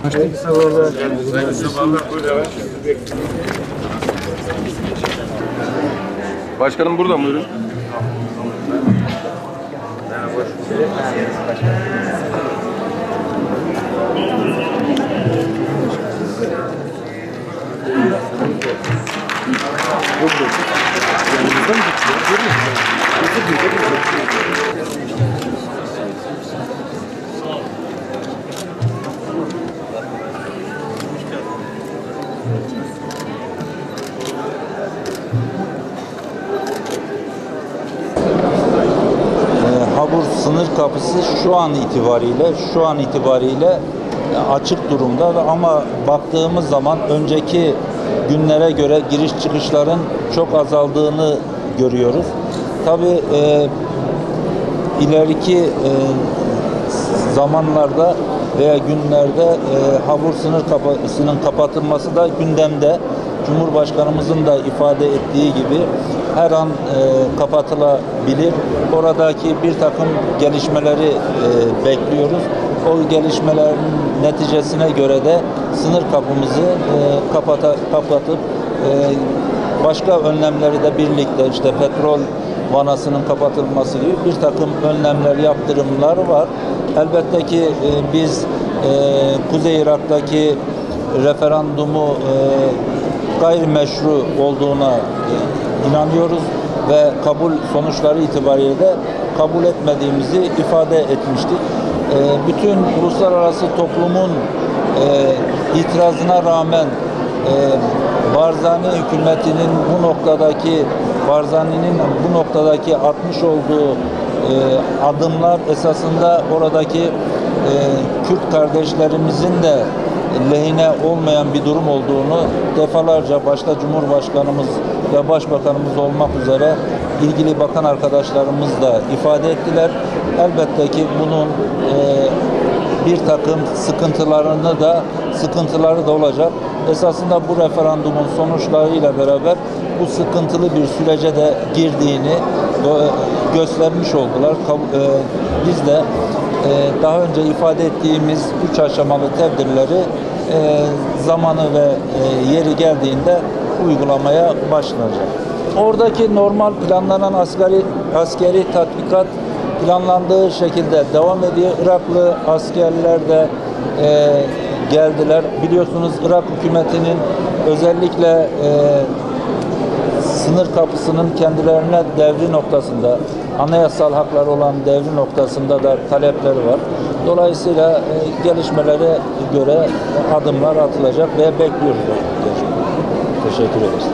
Sabahlar. Başkanım burada mı? Buyurun. Habur sınır kapısı şu an itibariyle açık durumda ama baktığımız zaman önceki günlere göre giriş çıkışların çok azaldığını görüyoruz. Tabii ileriki zamanlarda veya günlerde Habur sınır kapısının kapatılması da gündemde. Cumhurbaşkanımızın da ifade ettiği gibi her an kapatılabilir. Oradaki bir takım gelişmeleri bekliyoruz. O gelişmelerin neticesine göre de sınır kapımızı kapatıp başka önlemleri de birlikte işte petrol vanasının kapatılması gibi bir takım önlemler, yaptırımlar var. Elbette ki biz Kuzey Irak'taki referandumu gayrimeşru olduğuna inanıyoruz ve kabul sonuçları itibariyle de kabul etmediğimizi ifade etmiştik. Bütün uluslararası toplumun itirazına rağmen Barzani hükümetinin bu noktadaki atmış olduğu adımlar esasında oradaki Kürt kardeşlerimizin de lehine olmayan bir durum olduğunu defalarca başta Cumhurbaşkanımız ve Başbakanımız olmak üzere ilgili bakan arkadaşlarımız da ifade ettiler. Elbette ki bunun bir takım sıkıntıları da olacak. Esasında bu referandumun sonuçlarıyla beraber bu sıkıntılı bir sürece de girdiğini göstermiş oldular. Biz de daha önce ifade ettiğimiz 3 aşamalı tedbirleri zamanı ve yeri geldiğinde uygulamaya başlanacak. Oradaki normal planlanan askeri tatbikat planlandığı şekilde devam ediyor. Iraklı askerler de geldiler. Biliyorsunuz Irak hükümetinin özellikle sınır kapısının kendilerine devri noktasında, anayasal hakları olan devri noktasında da talepleri var. Dolayısıyla gelişmelere göre adımlar atılacak ve bekliyoruz. Teşekkür ederiz.